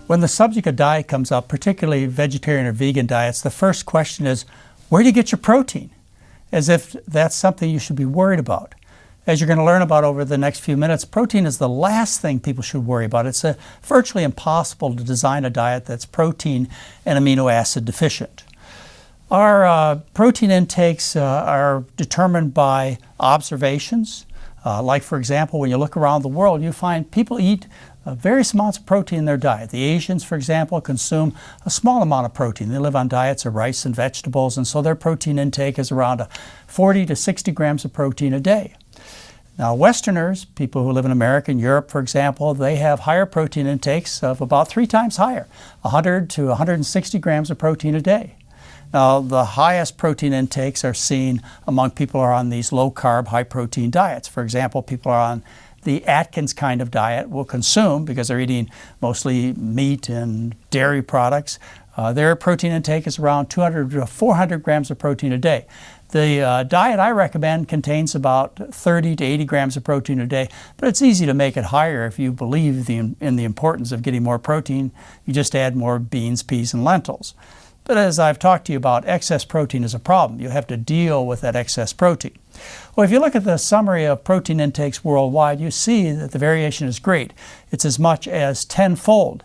When the subject of diet comes up, particularly vegetarian or vegan diets, the first question is, where do you get your protein? As if that's something you should be worried about. As you're going to learn about over the next few minutes, protein is the last thing people should worry about. It's virtually impossible to design a diet that's protein and amino acid deficient. Our protein intakes are determined by observations. Like, for example, when you look around the world, you find people eat various amounts of protein in their diet. The Asians, for example, consume a small amount of protein. They live on diets of rice and vegetables, and so their protein intake is around 40 to 60 grams of protein a day. Now, Westerners, people who live in America and Europe, for example, they have higher protein intakes of about 3 times higher, 100 to 160 grams of protein a day. Now, the highest protein intakes are seen among people who are on these low-carb, high-protein diets. For example, people are on the Atkins kind of diet will consume, because they're eating mostly meat and dairy products, their protein intake is around 200 to 400 grams of protein a day. The diet I recommend contains about 30 to 80 grams of protein a day, but it's easy to make it higher if you believe in the importance of getting more protein. You just add more beans, peas, and lentils. But as I've talked to you about, excess protein is a problem. You have to deal with that excess protein. Well, if you look at the summary of protein intakes worldwide, you see that the variation is great. It's as much as tenfold.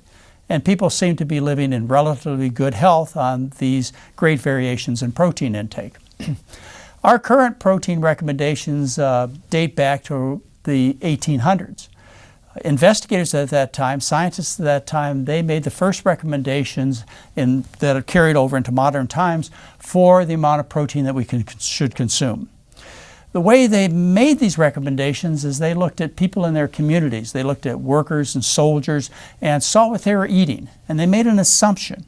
And people seem to be living in relatively good health on these great variations in protein intake. Our current protein recommendations date back to the 1800s. Investigators at that time, scientists at that time, they made the first recommendations that are carried over into modern times for the amount of protein that we should consume. The way they made these recommendations is they looked at people in their communities. They looked at workers and soldiers and saw what they were eating. And they made an assumption.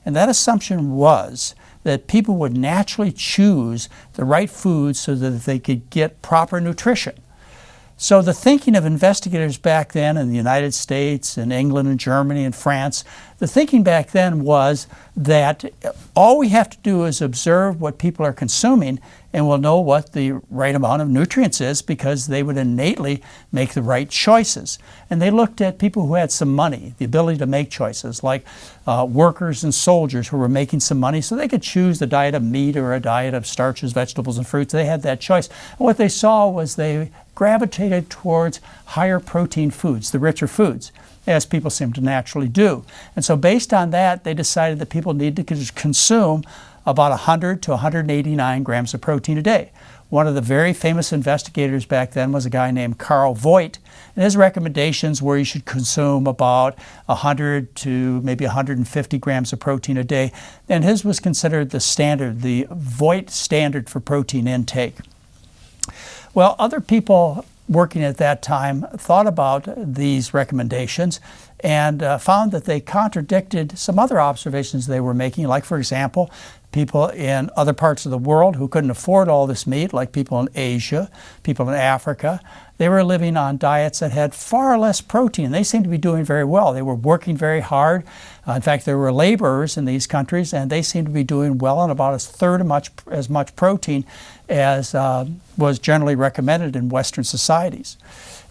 And that assumption was that people would naturally choose the right foods so that they could get proper nutrition. So the thinking of investigators back then in the United States and England and Germany and France, the thinking back then was that all we have to do is observe what people are consuming and we'll know what the right amount of nutrients is, because they would innately make the right choices. And they looked at people who had some money, the ability to make choices, like workers and soldiers who were making some money, so they could choose the diet of meat or a diet of starches, vegetables, and fruits. They had that choice. And what they saw was they gravitated towards higher protein foods, the richer foods, as people seem to naturally do. And so based on that, they decided that people need to consume about 100 to 189 grams of protein a day. One of the very famous investigators back then was a guy named Carl Voigt, and his recommendations were you should consume about 100 to maybe 150 grams of protein a day, and his was considered the standard, the Voigt standard for protein intake. Well, other people working at that time thought about these recommendations and found that they contradicted some other observations they were making, like, for example, people in other parts of the world who couldn't afford all this meat, like people in Asia, people in Africa. They were living on diets that had far less protein. They seemed to be doing very well. They were working very hard. In fact, there were laborers in these countries, and they seemed to be doing well on about a third as much protein as was generally recommended in Western societies.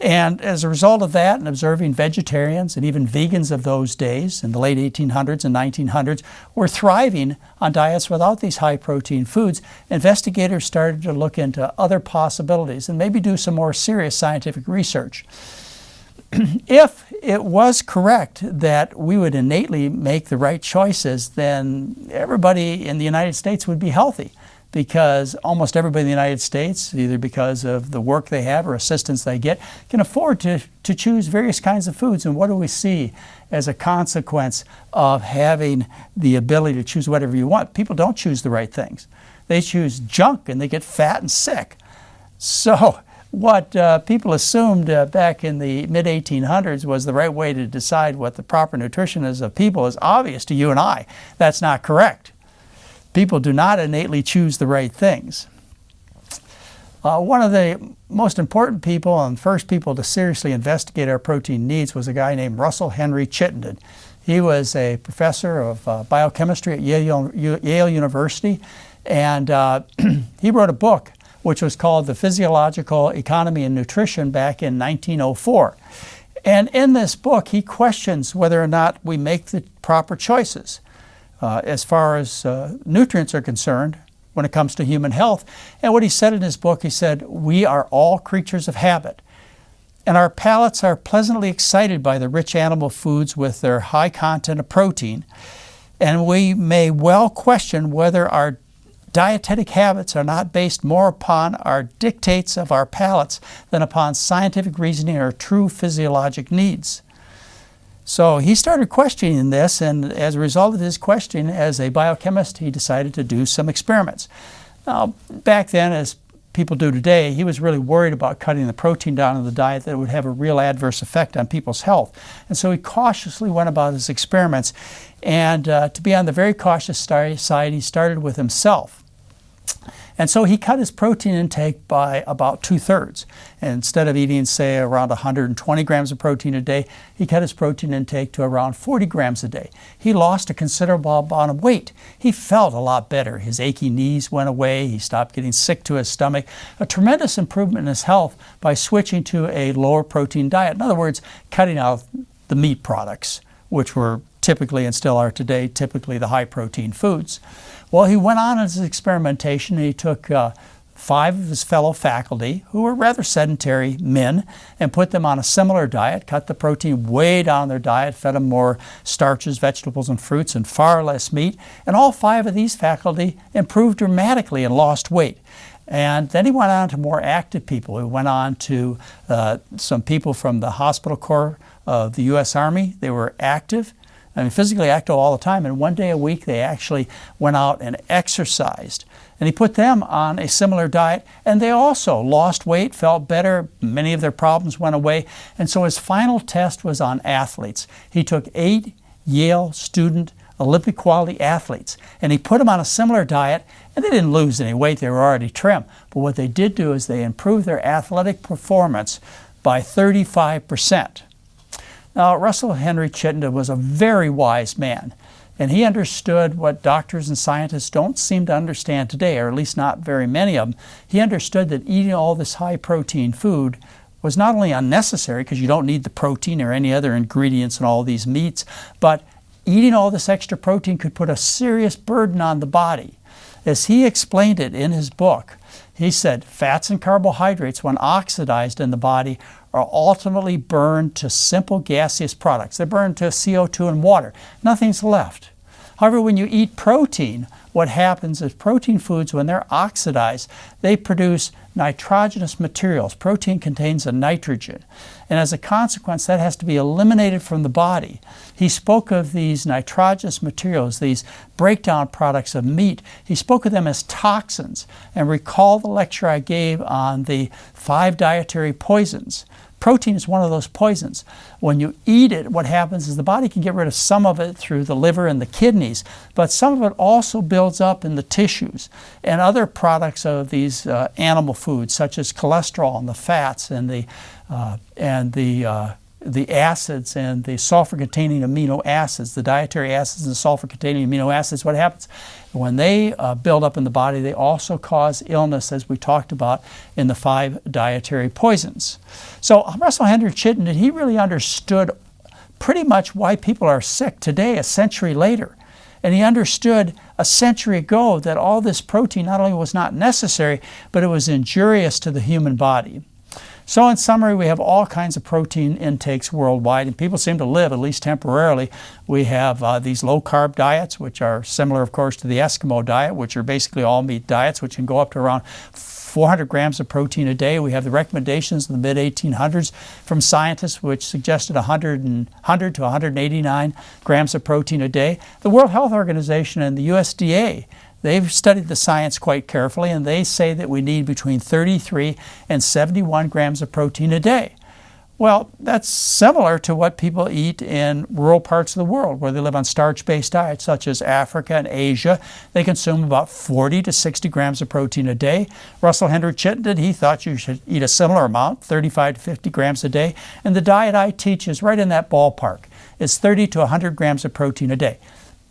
And as a result of that, and observing vegetarians and even vegans of those days in the late 1800s and 1900s were thriving on diets without these high protein foods, investigators started to look into other possibilities and maybe do some more serious scientific research. If it was correct that we would innately make the right choices, then everybody in the United States would be healthy, because almost everybody in the United States, either because of the work they have or assistance they get, can afford to choose various kinds of foods. And what do we see as a consequence of having the ability to choose whatever you want? People don't choose the right things. They choose junk and they get fat and sick. So what people assumed back in the mid-1800s was the right way to decide what the proper nutrition is of people is obvious to you and I. That's not correct. People do not innately choose the right things. One of the most important people and first people to seriously investigate our protein needs was a guy named Russell Henry Chittenden. He was a professor of biochemistry at Yale University, and he wrote a book which was called The Physiological Economy in Nutrition back in 1904. And in this book, he questions whether or not we make the proper choices as far as nutrients are concerned when it comes to human health. And what he said in his book, he said, we are all creatures of habit. And our palates are pleasantly excited by the rich animal foods with their high content of protein. And we may well question whether our dietetic habits are not based more upon our dictates of our palates than upon scientific reasoning or true physiologic needs. So he started questioning this, and as a result of his questioning, as a biochemist, he decided to do some experiments. Now, back then, as people do today, he was really worried about cutting the protein down in the diet that would have a real adverse effect on people's health. And so he cautiously went about his experiments. And to be on the very cautious side, he started with himself. And so he cut his protein intake by about 2/3. And instead of eating, say, around 120 grams of protein a day, he cut his protein intake to around 40 grams a day. He lost a considerable amount of weight. He felt a lot better. His achy knees went away. He stopped getting sick to his stomach. A tremendous improvement in his health by switching to a lower protein diet. In other words, cutting out the meat products, which were typically, and still are today, typically the high protein foods. Well, he went on in his experimentation, and he took 5 of his fellow faculty, who were rather sedentary men, and put them on a similar diet, cut the protein way down their diet, fed them more starches, vegetables, and fruits, and far less meat. And all 5 of these faculty improved dramatically and lost weight. And then he went on to more active people. He went on to some people from the hospital corps of the U.S. Army. They were active. I mean, physically active all the time, and one day a week they actually went out and exercised. And he put them on a similar diet, and they also lost weight, felt better, many of their problems went away. And so his final test was on athletes. He took 8 Yale student Olympic quality athletes, and he put them on a similar diet, and they didn't lose any weight, they were already trim. But what they did do is they improved their athletic performance by 35%. Now, Russell Henry Chittenden was a very wise man, and he understood what doctors and scientists don't seem to understand today, or at least not very many of them. He understood that eating all this high-protein food was not only unnecessary, because you don't need the protein or any other ingredients in all these meats, but eating all this extra protein could put a serious burden on the body. As he explained it in his book, he said, fats and carbohydrates, when oxidized in the body, are ultimately burned to simple gaseous products. They're burned to CO2 and water. Nothing's left. However, when you eat protein, what happens is protein foods, when they're oxidized, they produce nitrogenous materials. Protein contains a nitrogen. And as a consequence, that has to be eliminated from the body. He spoke of these nitrogenous materials, these breakdown products of meat. He spoke of them as toxins. And recall the lecture I gave on the 5 dietary poisons. Protein is one of those poisons. When you eat it, what happens is the body can get rid of some of it through the liver and the kidneys, but some of it also builds up in the tissues and other products of these animal foods, such as cholesterol and the fats and the acids and the sulfur-containing amino acids, the dietary acids and the sulfur-containing amino acids. What happens? When they build up in the body, they also cause illness, as we talked about in the 5 dietary poisons. So Russell Henry Chittenden, he really understood pretty much why people are sick today, a century later. And he understood a century ago that all this protein not only was not necessary, but it was injurious to the human body. So in summary, we have all kinds of protein intakes worldwide, and people seem to live, at least temporarily. We have these low-carb diets, which are similar, of course, to the Eskimo diet, which are basically all-meat diets, which can go up to around 400 grams of protein a day. We have the recommendations in the mid-1800s from scientists, which suggested 100 to 189 grams of protein a day. The World Health Organization and the USDA, they've studied the science quite carefully, and they say that we need between 33 and 71 grams of protein a day. Well, that's similar to what people eat in rural parts of the world where they live on starch-based diets, such as Africa and Asia. They consume about 40 to 60 grams of protein a day. Russell Henry Chittenden, he thought you should eat a similar amount, 35 to 50 grams a day. And the diet I teach is right in that ballpark. It's 30 to 100 grams of protein a day.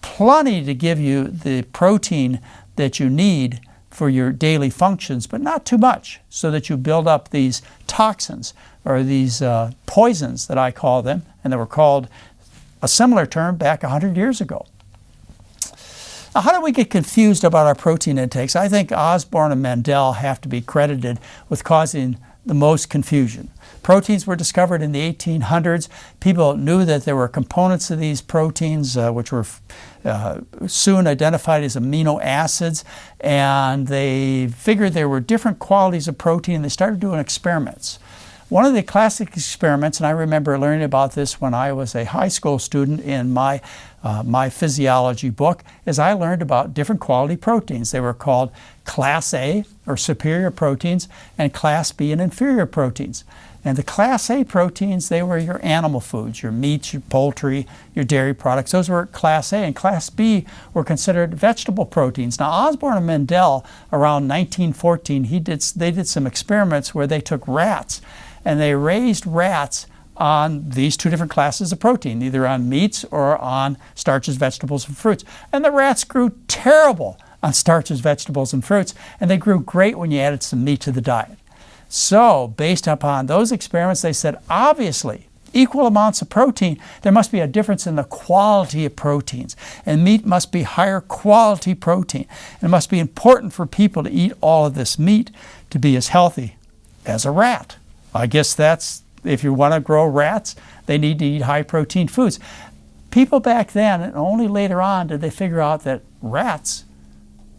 Plenty to give you the protein that you need for your daily functions, but not too much, so that you build up these toxins or these poisons that I call them, and they were called a similar term back 100 years ago. Now, how do we get confused about our protein intakes? I think Osborn and Mendel have to be credited with causing the most confusion. Proteins were discovered in the 1800s. People knew that there were components of these proteins which were soon identified as amino acids, and they figured there were different qualities of protein, and they started doing experiments. One of the classic experiments, and I remember learning about this when I was a high school student in my physiology book, is I learned about different quality proteins. They were called Class A, or superior proteins, and Class B, and inferior proteins. And the Class A proteins, they were your animal foods, your meats, your poultry, your dairy products. Those were Class A. And Class B were considered vegetable proteins. Now, Osborn and Mendel, around 1914, they did some experiments where they took rats, and they raised rats on these two different classes of protein, either on meats or on starches, vegetables, and fruits. And the rats grew terrible on starches, vegetables, and fruits, and they grew great when you added some meat to the diet. So, based upon those experiments, they said, obviously, equal amounts of protein, there must be a difference in the quality of proteins. And meat must be higher quality protein. And it must be important for people to eat all of this meat to be as healthy as a rat. I guess that's, if you want to grow rats, they need to eat high protein foods. People back then, and only later on, did they figure out that rats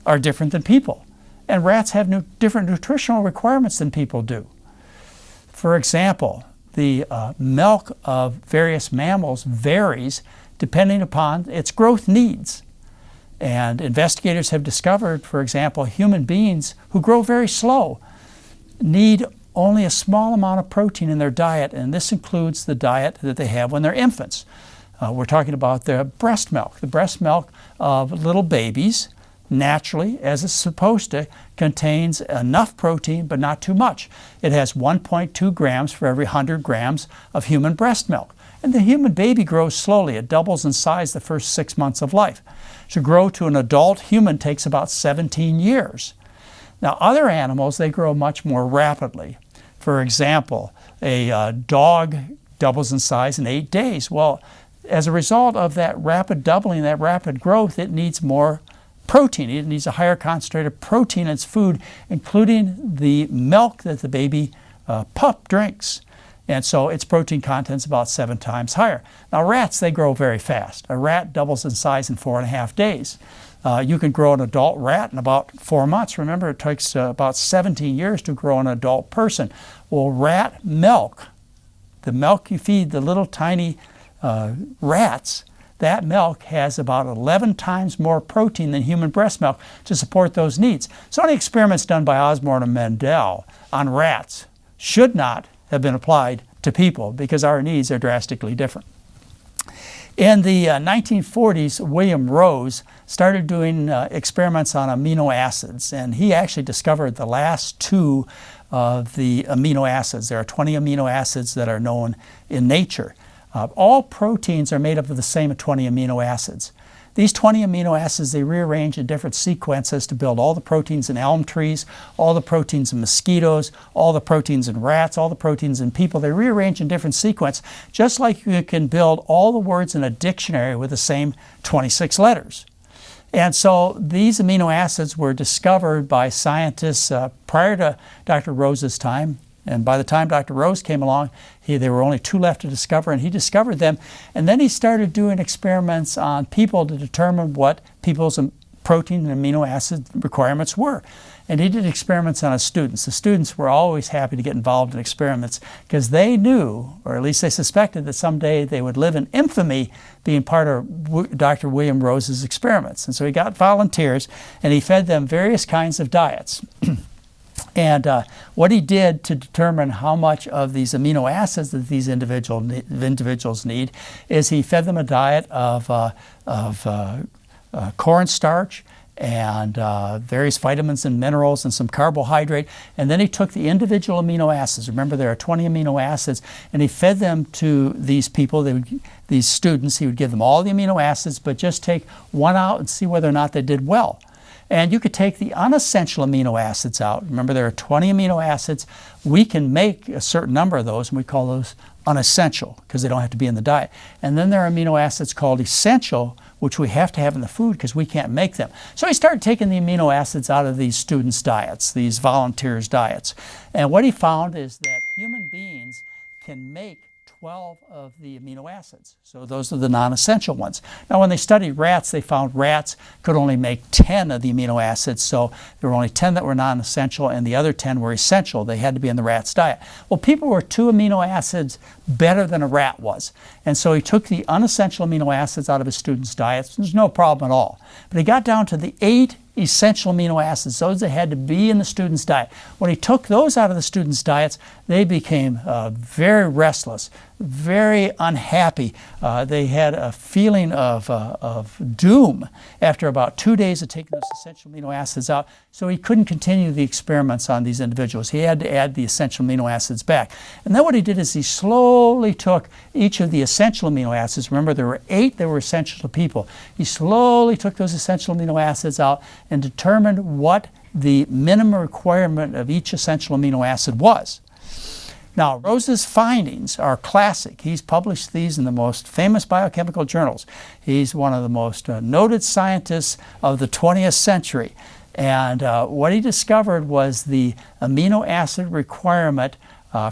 are different than people. And rats have different nutritional requirements than people do. For example, the milk of various mammals varies depending upon its growth needs. And investigators have discovered, for example, human beings who grow very slow need only a small amount of protein in their diet, and this includes the diet that they have when they're infants. We're talking about the breast milk. The breast milk of little babies, naturally, as it's supposed to, contains enough protein, but not too much. It has 1.2 grams for every 100 grams of human breast milk. And the human baby grows slowly. It doubles in size the first 6 months of life. To grow to an adult human takes about 17 years. Now, other animals, they grow much more rapidly. For example, a dog doubles in size in 8 days. Well, as a result of that rapid doubling, that rapid growth, it needs more protein. It needs a higher concentrated protein in its food, including the milk that the baby pup drinks. And so its protein content is about 7 times higher. Now, rats, they grow very fast. A rat doubles in size in 4.5 days. You can grow an adult rat in about 4 months. Remember, it takes about 17 years to grow an adult person. Well, rat milk, the milk you feed the little tiny rats, that milk has about 11 times more protein than human breast milk to support those needs. So any experiments done by Osborn and Mendel on rats should not have been applied to people because our needs are drastically different. In the 1940s, William Rose started doing experiments on amino acids, and he actually discovered the last 2 of the amino acids. There are 20 amino acids that are known in nature. All proteins are made up of the same 20 amino acids. These 20 amino acids, they rearrange in different sequences to build all the proteins in elm trees, all the proteins in mosquitoes, all the proteins in rats, all the proteins in people. They rearrange in different sequence, just like you can build all the words in a dictionary with the same 26 letters. And so these amino acids were discovered by scientists prior to Dr. Rose's time. And by the time Dr. Rose came along, there were only 2 left to discover, and he discovered them. And then he started doing experiments on people to determine what people's protein and amino acid requirements were. And he did experiments on his students. The students were always happy to get involved in experiments because they knew, or at least they suspected, that someday they would live in infamy being part of Dr. William Rose's experiments. And so he got volunteers, and he fed them various kinds of diets. And what he did to determine how much of these amino acids that these individuals need is he fed them a diet of cornstarch and various vitamins and minerals and some carbohydrate. And then he took the individual amino acids. Remember, there are 20 amino acids. And he fed them to these people, these students. He would give them all the amino acids, but just take one out and see whether or not they did well. And you could take the unessential amino acids out. Remember, there are 20 amino acids. We can make a certain number of those, and we call those unessential because they don't have to be in the diet. And then there are amino acids called essential, which we have to have in the food because we can't make them. So he started taking the amino acids out of these students' diets, these volunteers' diets. And what he found is that human beings can make 12 of the amino acids. So those are the non-essential ones. Now when they studied rats, they found rats could only make 10 of the amino acids. So there were only 10 that were non-essential and the other 10 were essential. They had to be in the rat's diet. Well, people were 2 amino acids better than a rat was. And so he took the unessential amino acids out of his students' diets. There's no problem at all. But he got down to the 8 essential amino acids, those that had to be in the student's diet. When he took those out of the students' diets, they became very restless, very unhappy. They had a feeling of doom after about 2 days of taking those essential amino acids out. So he couldn't continue the experiments on these individuals. He had to add the essential amino acids back. And then what he did is he slowly took each of the essential amino acids. Remember, there were 8 that were essential to people. He slowly took those essential amino acids out and determined what the minimum requirement of each essential amino acid was. Now, Rose's findings are classic. He's published these in the most famous biochemical journals. He's one of the most noted scientists of the 20th century. And what he discovered was the amino acid requirement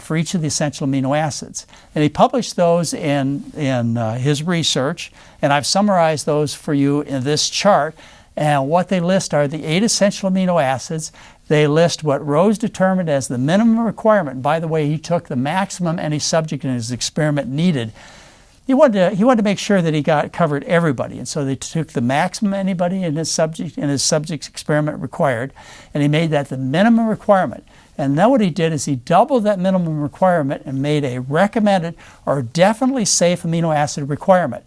for each of the essential amino acids. And he published those in his research, and I've summarized those for you in this chart. And what they list are the 8 essential amino acids. They list what Rose determined as the minimum requirement. And by the way, he took the maximum any subject in his experiment needed. He wanted to make sure that he covered everybody. And so they took the maximum anybody in his subject's experiment required, and he made that the minimum requirement. And then what he did is he doubled that minimum requirement and made a recommended or definitely safe amino acid requirement.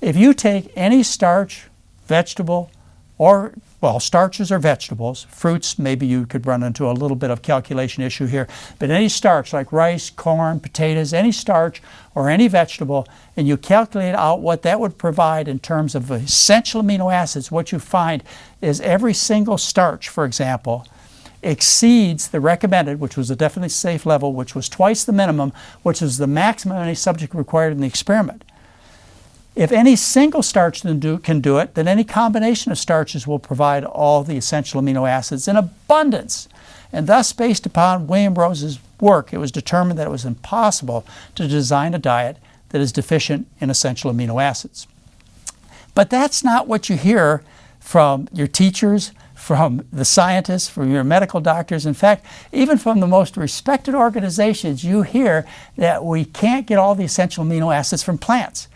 If you take any starch, vegetable, or, well, starches or vegetables, fruits, maybe you could run into a little bit of calculation issue here, but any starch like rice, corn, potatoes, any starch or any vegetable, and you calculate out what that would provide in terms of essential amino acids, what you find is every single starch, for example, exceeds the recommended, which was a definitely safe level, which was twice the minimum, which is the maximum any subject required in the experiment. If any single starch can do it, then any combination of starches will provide all the essential amino acids in abundance. And thus, based upon William Rose's work, it was determined that it was impossible to design a diet that is deficient in essential amino acids. But that's not what you hear from your teachers, from the scientists, from your medical doctors. In fact, even from the most respected organizations, you hear that we can't get all the essential amino acids from plants,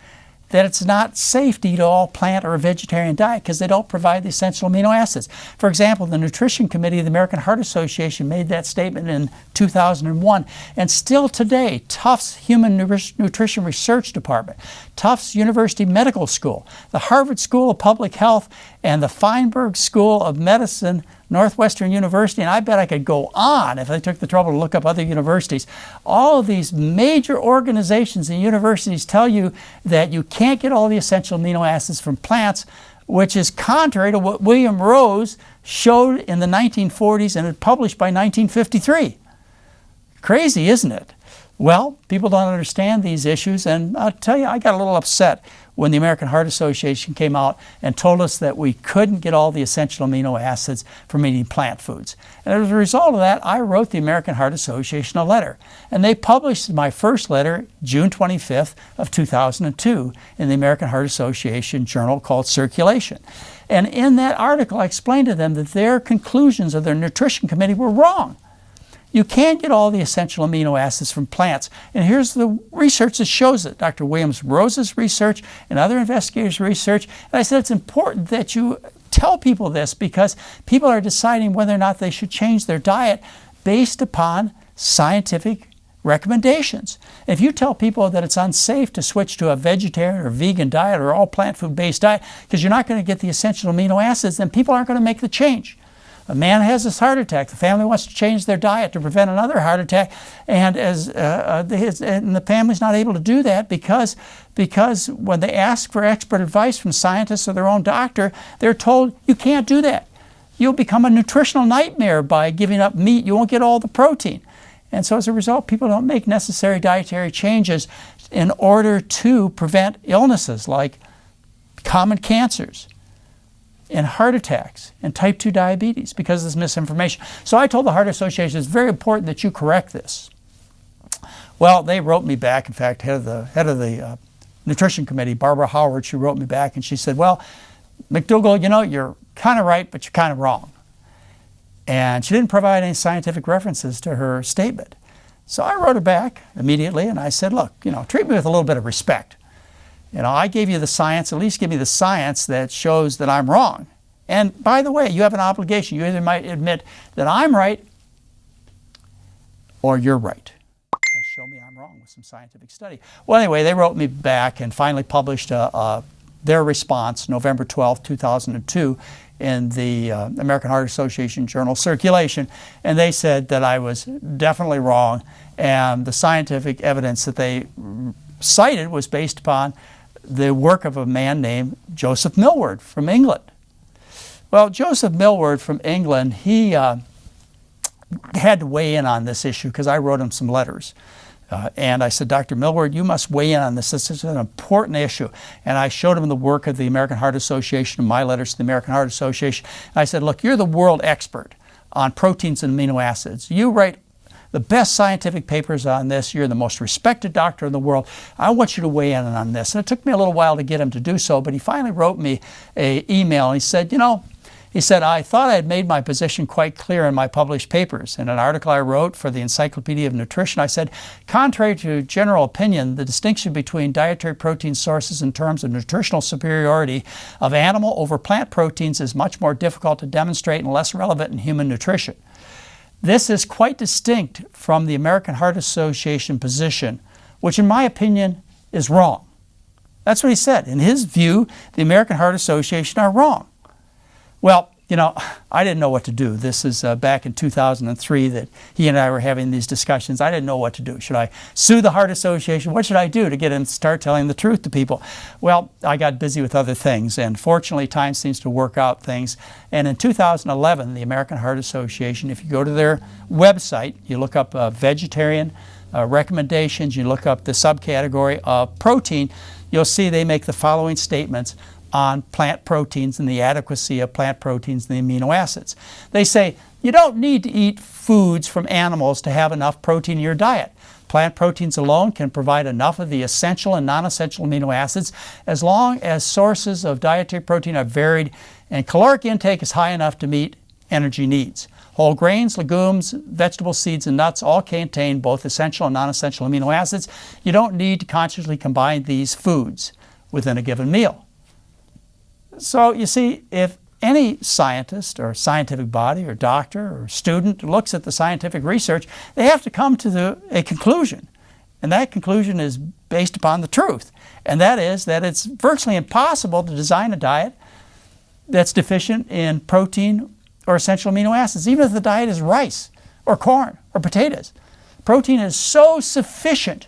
that it's not safe to eat all plant or a vegetarian diet because they don't provide the essential amino acids. For example, the Nutrition Committee of the American Heart Association made that statement in 2001. And still today, Tufts Human Nutrition Research Department, Tufts University Medical School, the Harvard School of Public Health, and the Feinberg School of Medicine, Northwestern University, and I bet I could go on if I took the trouble to look up other universities. All of these major organizations and universities tell you that you can't get all the essential amino acids from plants, which is contrary to what William Rose showed in the 1940s and had published by 1953. Crazy, isn't it? Well, people don't understand these issues, and I'll tell you, I got a little upset when the American Heart Association came out and told us that we couldn't get all the essential amino acids from eating plant foods. And as a result of that, I wrote the American Heart Association a letter. And they published my first letter June 25th of 2002 in the American Heart Association journal called Circulation. And in that article, I explained to them that their conclusions of their nutrition committee were wrong. You can't get all the essential amino acids from plants. And here's the research that shows it. Dr. Williams Rose's research and other investigators' research. And I said it's important that you tell people this because people are deciding whether or not they should change their diet based upon scientific recommendations. If you tell people that it's unsafe to switch to a vegetarian or vegan diet or all plant food based diet because you're not going to get the essential amino acids, then people aren't going to make the change. A man has this heart attack. The family wants to change their diet to prevent another heart attack, and the family's not able to do that because when they ask for expert advice from scientists or their own doctor, they're told you can't do that. you'll become a nutritional nightmare by giving up meat. You won't get all the protein. And so as a result, people don't make necessary dietary changes in order to prevent illnesses like common cancers and heart attacks and type 2 diabetes because of this misinformation. So I told the Heart Association, it's very important that you correct this. Well, they wrote me back. In fact, head of the Nutrition Committee, Barbara Howard, she wrote me back and she said, well, McDougall, you know, you're kind of right, but you're kind of wrong. And she didn't provide any scientific references to her statement. So I wrote her back immediately and I said, look, you know, treat me with a little bit of respect. You know, I gave you the science, at least give me the science that shows that I'm wrong. And by the way, you have an obligation. You either might admit that I'm right or you're right. And show me I'm wrong with some scientific study. Well, anyway, they wrote me back and finally published their response November 12, 2002 in the American Heart Association journal Circulation. And they said that I was definitely wrong. And the scientific evidence that they cited was based upon the work of a man named Joseph Millward from England. Well, Joseph Millward from England, he had to weigh in on this issue because I wrote him some letters. And I said, Dr. Millward, you must weigh in on this. This is an important issue. And I showed him the work of the American Heart Association and my letters to the American Heart Association. And I said, look, you're the world expert on proteins and amino acids. You write the best scientific papers on this. You're the most respected doctor in the world. I want you to weigh in on this. And it took me a little while to get him to do so, but he finally wrote me an email and he said, you know, I thought I had made my position quite clear in my published papers. In an article I wrote for the Encyclopedia of Nutrition, I said, contrary to general opinion, the distinction between dietary protein sources in terms of nutritional superiority of animal over plant proteins is much more difficult to demonstrate and less relevant in human nutrition. This is quite distinct from the American Heart Association position, which in my opinion is wrong. That's what he said. In his view, the American Heart Association are wrong. Well, you know, I didn't know what to do. This is back in 2003 that he and I were having these discussions. I didn't know what to do. Should I sue the Heart Association? What should I do to get him to start telling the truth to people? Well, I got busy with other things, and fortunately, time seems to work out things. And in 2011, the American Heart Association, if you go to their website, you look up vegetarian recommendations, you look up the subcategory of protein, you'll see they make the following statements on plant proteins and the adequacy of plant proteins and the amino acids. They say, you don't need to eat foods from animals to have enough protein in your diet. Plant proteins alone can provide enough of the essential and non-essential amino acids as long as sources of dietary protein are varied and caloric intake is high enough to meet energy needs. Whole grains, legumes, vegetable seeds, and nuts all contain both essential and non-essential amino acids. You don't need to consciously combine these foods within a given meal. So you see, if any scientist or scientific body or doctor or student looks at the scientific research, they have to come to a conclusion. And that conclusion is based upon the truth. And that is that it's virtually impossible to design a diet that's deficient in protein or essential amino acids, even if the diet is rice or corn or potatoes. Protein is so sufficient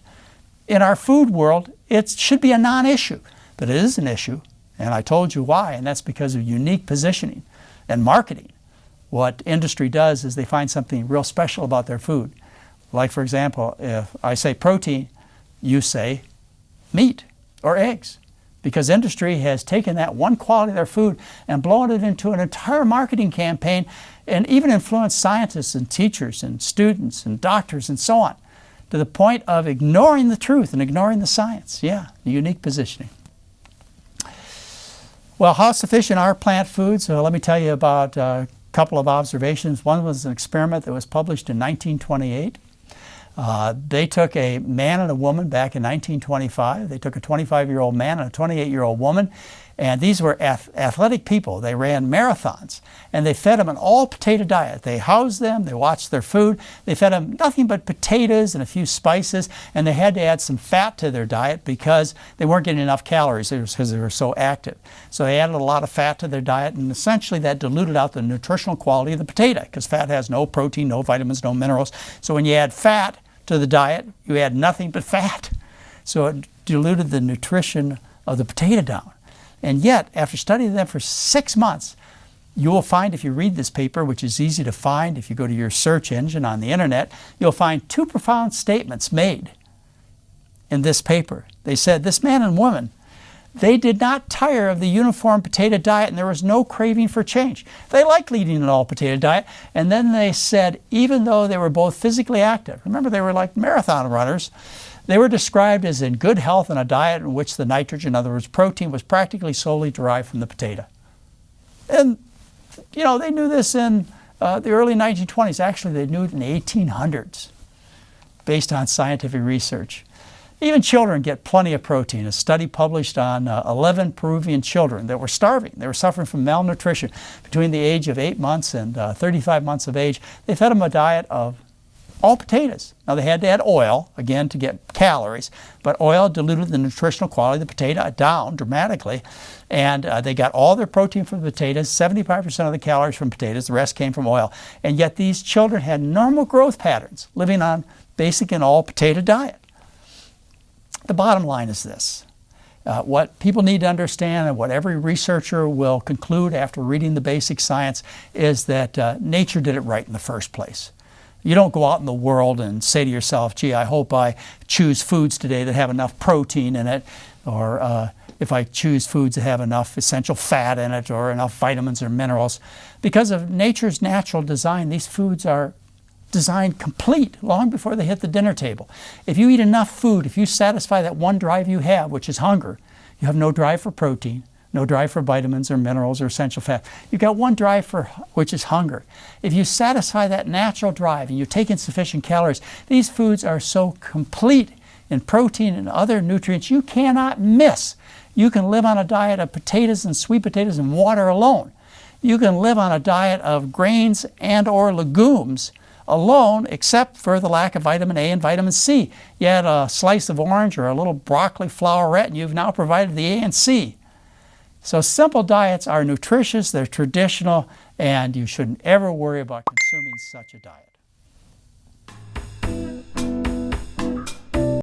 in our food world, it should be a non-issue. But it is an issue. And I told you why, and that's because of unique positioning and marketing. What industry does is they find something real special about their food. Like, for example, if I say protein, you say meat or eggs. Because industry has taken that one quality of their food and blown it into an entire marketing campaign and even influenced scientists and teachers and students and doctors and so on, to the point of ignoring the truth and ignoring the science. Yeah, unique positioning. Well, how sufficient are plant foods? Let me tell you about a couple of observations. One was an experiment that was published in 1928. They took a man and a woman back in 1925. They took a 25-year-old man and a 28-year-old woman, and these were athletic people. They ran marathons, and they fed them an all-potato diet. They housed them, they watched their food, they fed them nothing but potatoes and a few spices, and they had to add some fat to their diet because they weren't getting enough calories because they were so active. So they added a lot of fat to their diet, and essentially that diluted out the nutritional quality of the potato, because fat has no protein, no vitamins, no minerals. So when you add fat to the diet, you add nothing but fat. So it diluted the nutrition of the potato down. And yet, after studying them for 6 months, You will find, if you read this paper, which is easy to find if you go to your search engine on the internet, you'll find two profound statements made in this paper. They said this man and woman, they did not tire of the uniform potato diet, and there was no craving for change. They liked eating an all-potato diet, and then they said even though they were both physically active, remember they were like marathon runners, they were described as in good health in a diet in which the nitrogen, in other words protein, was practically solely derived from the potato. And you know, they knew this in the early 1920s. Actually, they knew it in the 1800s based on scientific research. Even children get plenty of protein. A study published on 11 Peruvian children that were starving. They were suffering from malnutrition between the age of 8 months and 35 months of age. They fed them a diet of all potatoes. Now, they had to add oil, again, to get calories, but oil diluted the nutritional quality of the potato down dramatically, and they got all their protein from the potatoes, 75% of the calories from potatoes, the rest came from oil, and yet these children had normal growth patterns, living on basic and all potato diet. The bottom line is this. What people need to understand, and what every researcher will conclude after reading the basic science, is that nature did it right in the first place. You don't go out in the world and say to yourself, gee, I hope I choose foods today that have enough protein in it, or if I choose foods that have enough essential fat in it, or enough vitamins or minerals. Because of nature's natural design, these foods are designed complete long before they hit the dinner table. If you eat enough food, if you satisfy that one drive you have, which is hunger, you have no drive for protein, no drive for vitamins or minerals or essential fat. You've got one drive which is hunger. If you satisfy that natural drive and you take in sufficient calories, these foods are so complete in protein and other nutrients you cannot miss. You can live on a diet of potatoes and sweet potatoes and water alone. You can live on a diet of grains and or legumes alone, except for the lack of vitamin A and vitamin C. You add a slice of orange or a little broccoli flowerette and you've now provided the A and C. So simple diets are nutritious, they're traditional, and you shouldn't ever worry about consuming such a diet.